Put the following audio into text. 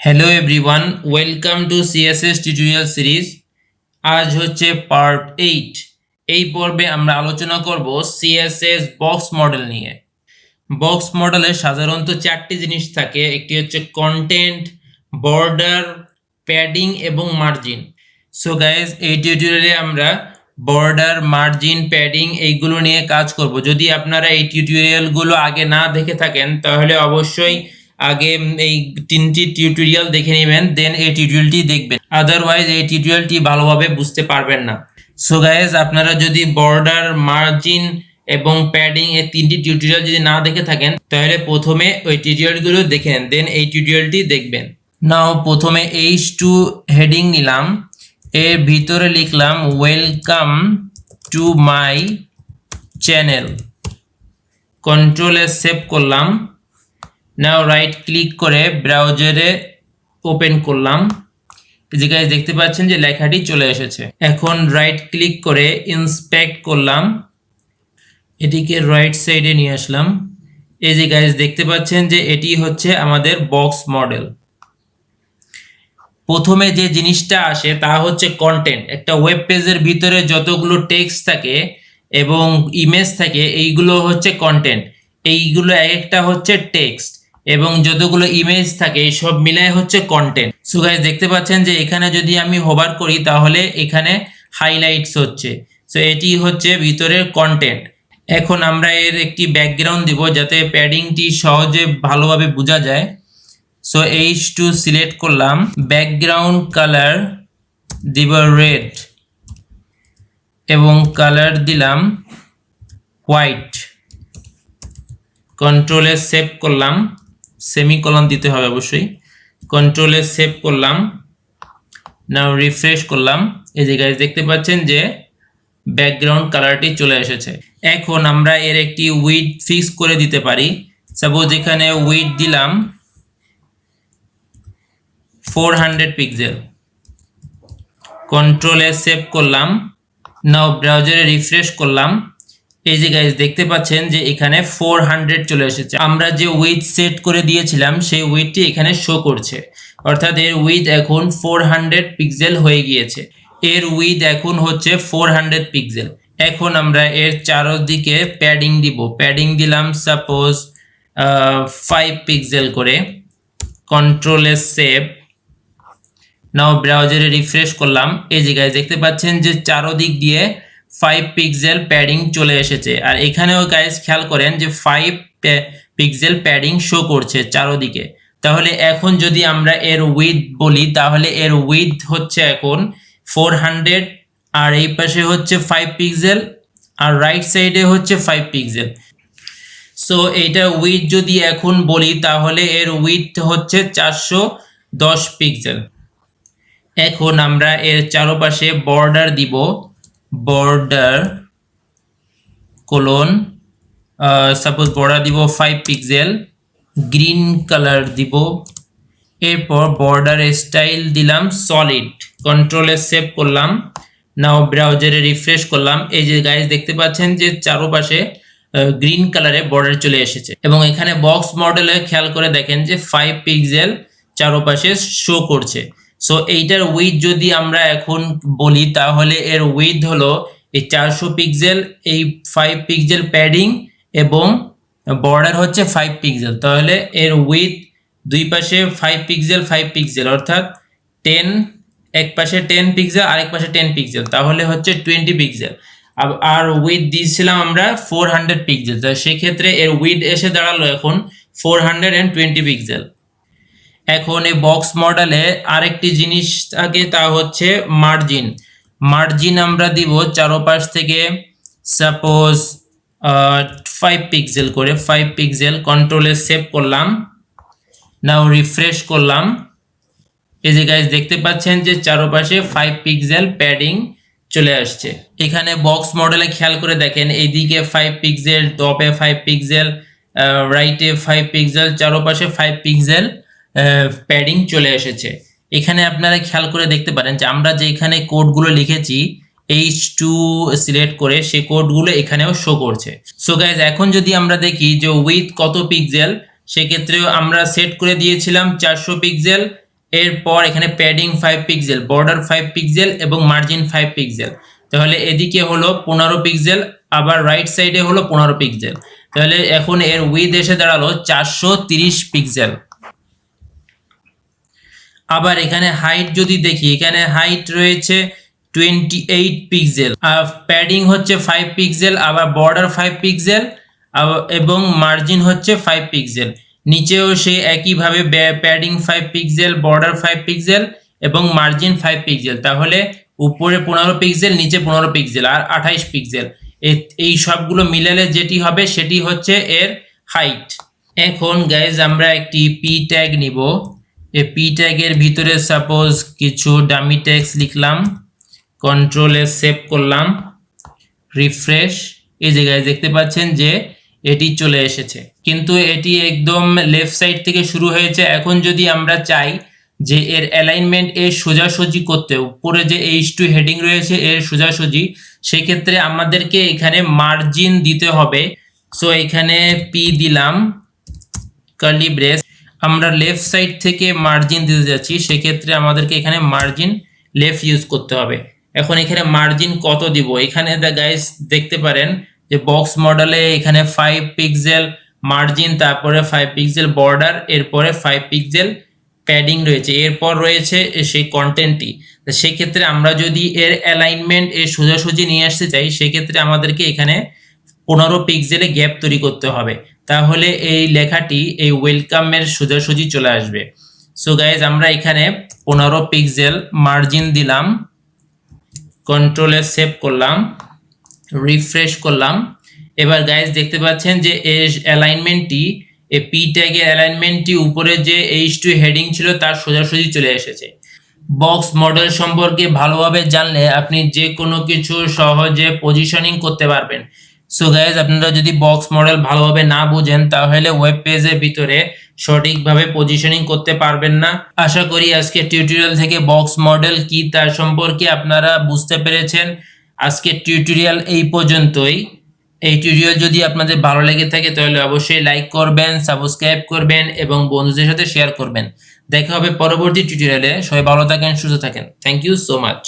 Hello everyone, welcome to CSS tutorial series. আজ হচ্ছে part 8। এই পর্বে আমরা আলোচনা করব CSS বক্স মডেল নিয়ে। বক্স মডেলে সাধারণত চারটি জিনিস থাকে। একটি হচ্ছে কন্টেন্ট, বর্ডার, প্যাডিং এবং মার্জিন। সো গাইজ, এই টিউটোরিয়ালে আমরা বর্ডার, মার্জিন, প্যাডিং এইগুলো নিয়ে কাজ করব। যদি আপনারা এই টিউটোরিয়ালগুলো আগে না দেখে থাকেন তাহলে অবশ্যই আগে এই তিনটি টিউটোরিয়াল দেখে নেবেন, দেন এই টিউটোরিয়ালটি দেখবেন। আদারওয়াইজ এই টিউটোরিয়ালটি ভালোভাবে বুঝতে পারবেন না। সো গাইজ, আপনারা যদি বর্ডার, মার্জিন এবং প্যাডিং এই তিনটি টিউটোরিয়াল যদি না দেখে থাকেন তাহলে প্রথমে ওই টিউটোরিয়ালগুলো দেখে নেন, দেন এই টিউটোরিয়ালটি দেখবেন। নাও প্রথমে H2 হেডিং নিলাম, এর ভিতরে লিখলাম welcome to my channel. Control A save করলাম। নাও রাইট ক্লিক করে ব্রাউজারে ওপেন করলাম। যে গাইস দেখতে পাচ্ছেন যে লেখাটি চলে এসেছে। এখন রাইট ক্লিক করে ইন্সপেক্ট করলাম, এটিকে রাইট সাইডে নিয়ে আসলাম। এই যে গাইস দেখতে পাচ্ছেন যে এটি হচ্ছে আমাদের বক্স মডেল। প্রথমে যে জিনিসটা আসে তা হচ্ছে কন্টেন্ট। একটা ওয়েব পেজের ভিতরে যতগুলো টেক্সট থাকে এবং ইমেজ থাকে এইগুলো হচ্ছে কন্টেন্ট। এইগুলো এক একটা হচ্ছে টেক্সট এবং যতগুলো ইমেজ থাকে সব মিলাই হচ্ছে কন্টেন্ট। সো গাইস দেখতে পাচ্ছেন যে এখানে যদি আমি হোভার করি তাহলে এখানে হাইলাইটস হচ্ছে। সো এটি হচ্ছে ভিতরের কন্টেন্ট। এখন আমরা এর একটি ব্যাকগ্রাউন্ড দিব যাতে প্যাডিংটি সহজে ভালোভাবে বোঝা যায়। সো H2 সিলেক্ট করলাম, ব্যাকগ্রাউন্ড কালার দিব রেড এবং কালার দিলাম হোয়াইট। কন্ট্রোলে সেভ করলাম, সেমিকলন দিতে হবে অবশ্যই। কন্ট্রোলে সেভ করলাম, নাও রিফ্রেশ করলাম। এই যে গাইস দেখতে পাচ্ছেন যে ব্যাকগ্রাউন্ড কালারটি চলে এসেছে। এখন আমরা এর একটি উইডথ ফিক্স করে দিতে পারি। সাপোজ এখানে উইডথ দিলাম 400 পিক্সেল। কন্ট্রোলে সেভ করলাম, নাও ব্রাউজারে রিফ্রেশ করলাম। এই যে গাইস দেখতে পাচ্ছেন যে এখানে 400 চলে এসেছে। আমরা যে উইডথ সেট করে দিয়েছিলাম সেই উইডথটি এখানে শো করছে, অর্থাৎ এর উইডথ এখন 400 পিক্সেল হয়ে গিয়েছে। এর উইডথ এখন হচ্ছে 400 পিক্সেল। এখন আমরা এর চারদিকে প্যাডিং দিব। প্যাডিং দিলাম সাপোজ 5 পিক্সেল করে। কন্ট্রোলে সেভ, নাও ব্রাউজারে রিফ্রেশ করলাম। এই যে গাইস দেখতে পাচ্ছেন যে চারদিক দিয়ে 5 পিক্সেল প্যাডিং চলে এসেছে। আর এখানেও গাইস খেয়াল করেন যে 5 পিক্সেল প্যাডিং শো করছে চারদিকে। তাহলে এখন যদি আমরা এর উইডথ বলি তাহলে এর উইডথ হচ্ছে এখন 400 আর এই পাশে হচ্ছে 5 পিক্সেল আর রাইট সাইডে হচ্ছে 5 পিক্সেল। সো এইটা উইডথ যদি এখন বলি তাহলে এর উইডথ হচ্ছে 410 পিক্সেল। এখন আমরা এর চারপাশে বর্ডার দিব, বর্ডার কোলন সাপোজ বর্ডার দিব 5 পিক্সেল, গ্রিন কালার দিব। এরপর বর্ডার স্টাইল দিলাম সলিড। কন্ট্রোলে সেভ করলাম, নাও ব্রাউজারে রিফ্রেশ করলাম। এই যে গাইস দেখতে পাচ্ছেন যে চারপাশে গ্রিন কালারে বর্ডার চলে এসেছে এবং এখানে বক্স মডেলে খেয়াল করে দেখেন যে 5 পিক্সেল চারপাশে শো করছে। সো এইটার উইডথ যদি আমরা এখন বলি তাহলে এর উইডথ হলো এই 400 পিক্সেল, এই 5 পিক্সেল প্যাডিং এবং বর্ডার হচ্ছে 5 পিক্সেল। তাহলে এর উইডথ দুই পাশে 5 পিক্সেল 5 পিক্সেল অর্থাৎ 10, এক পাশে 10 পিক্সেল আর এক পাশে 10 পিক্সেল, তাহলে হচ্ছে 20 পিক্সেল। আর উইডথ দিয়েছিলাম আমরা 400 পিক্সেল, তো সেক্ষেত্রে এর উইডথ এসে দাঁড়ালো এখন 420 পিক্সেল। এখন এই বক্স মডেলে আরেকটি জিনিস থাকে তা হচ্ছে মার্জিন। মার্জিন আমরা দিব চারপাশ থেকে সাপোজ 5 পিক্সেল করে, 5 পিক্সেল। কন্ট্রোলে সেভ করলাম, নাও রিফ্রেশ করলাম। এই যে গাইস দেখতে পাচ্ছেন যে চারপাশে 5 পিক্সেল প্যাডিং চলে আসছে। এখানে বক্স মডেলে খেয়াল করে দেখেন এইদিকে 5 পিক্সেল, টপে 5 পিক্সেল, রাইটে 5 পিক্সেল, চারপাশে 5 পিক্সেল প্যাডিং চলে এসেছে। এখানে আপনারা খেয়াল করে দেখতে পারেন যে আমরা যে এখানে কোডগুলো লিখেছি H2 সিলেক্ট করে সেই কোডগুলো এখানেও শো করছে। সো গাইস এখন যদি আমরা দেখি যে উইথ কত পিক্সেল, সেক্ষেত্রে আমরা সেট করে দিয়েছিলাম 400 পিক্সেল এরপর এখানে প্যাডিং 5 পিক্সেল, বর্ডার 5 পিক্সেল এবং মার্জিন 5 পিক্সেল। তাহলে এদিকে হলো 15 পিক্সেল, আবার রাইট সাইডে হলো 15 পিক্সেল। তাহলে এখন এর উইথ এসে দাঁড়ালো 430 পিক্সেল। আবার এখানে হাইট যদি দেখি, এখানে হাইট রয়েছে 28 পিক্সেল, আর প্যাডিং হচ্ছে 5 পিক্সেল, আবার বর্ডার 5 পিক্সেল এবং মার্জিন হচ্ছে 5 পিক্সেল। নিচেও সেই একইভাবে প্যাডিং 5 পিক্সেল, বর্ডার 5 পিক্সেল এবং মার্জিন 5 পিক্সেল। তাহলে উপরে 15 পিক্সেল, নিচে 15 পিক্সেল আর 28 পিক্সেল। এই সবগুলো মিলালে যেটি হবে সেটি হচ্ছে এর হাইট। এখন গাইজ আমরা একটি পি ট্যাগ নিব। এই পি ট্যাগের ভিতরে সাপোজ কিছু ডামি ট্যাগস লিখলাম, কন্ট্রোলে সেভ করলাম, রিফ্রেশ। এই যে গাইজ দেখতে পাচ্ছেন যে এটি চলে এসেছে, কিন্তু এটি একদম লেফট সাইড থেকে শুরু হয়েছে। এখন যদি আমরা চাই যে এর অ্যালাইনমেন্ট এর সোজাসুজি করতে, উপরে যে H2 হেডিং রয়েছে এর সোজাসুজি, সেক্ষেত্রে আমাদেরকে এখানে মার্জিন দিতে হবে। সো এখানে পি দিলাম, কার্লি ব্রেস, আমরা লেফট সাইড থেকে মার্জিন দিতে যাচ্ছি, সেক্ষেত্রে আমাদেরকে এখানে মার্জিন লেফট ইউজ করতে হবে। এখন এখানে মার্জিন কত দিব, এখানে গাইস দেখতে পারেন যে বক্স মডেলে এখানে 5 পিক্সেল মার্জিন, তারপরে 5 পিক্সেল বর্ডার, এরপরে 5 পিক্সেল প্যাডিং রয়েছে, এরপর রয়েছে সেই কন্টেন্টটি। সেই ক্ষেত্রে আমরা যদি এর অ্যালাইনমেন্ট এর সোজাসুজি নিয়ে আসতে চাই, সেক্ষেত্রে আমাদেরকে এখানে 15 পিক্সেলে গ্যাপ তৈরি করতে হবে, তাহলে এই লেখাটি এই ওয়েলকামের সোজাসুজি চলে আসবে। সো গাইজ আমরা এখানে 15 পিক্সেল মার্জিন দিলাম, কন্ট্রোলে সেভ করলাম, রিফ্রেশ করলাম। এবার গাইজ দেখতে পাচ্ছেন যে এর অ্যালাইনমেন্টটি, এই পি ট্যাগের অ্যালাইনমেন্টটি উপরে যে H2 হেডিং ছিল তার সোজাসুজি চলে এসেছে। বক্স মডেল সম্পর্কে ভালোভাবে জানলে আপনি যে কোনো কিছু সহজে পজিশনিং করতে পারবেন। সো গাইজ আপনারা যদি বক্স মডেল ভালোভাবে না বুঝেন, তাহলে ওয়েব পেজের ভিতরে সঠিকভাবে পজিশনিং করতে পারবেন না। আশা করি আজকের টিউটোরিয়াল থেকে বক্স মডেল কি তার সম্পর্কে আপনারা বুঝতে পেরেছেন। আজকের টিউটোরিয়াল এই পর্যন্তই। এই টিউটোরিয়াল যদি আপনাদের ভালো লেগে থাকে তাহলে অবশ্যই লাইক করবেন, সাবস্ক্রাইব করবেন এবং বন্ধুদের সাথে শেয়ার করবেন। দেখা হবে পরবর্তী টিউটোরিয়ালে। সবাই ভালো থাকেন, সুস্থ থাকেন। Thank you so much.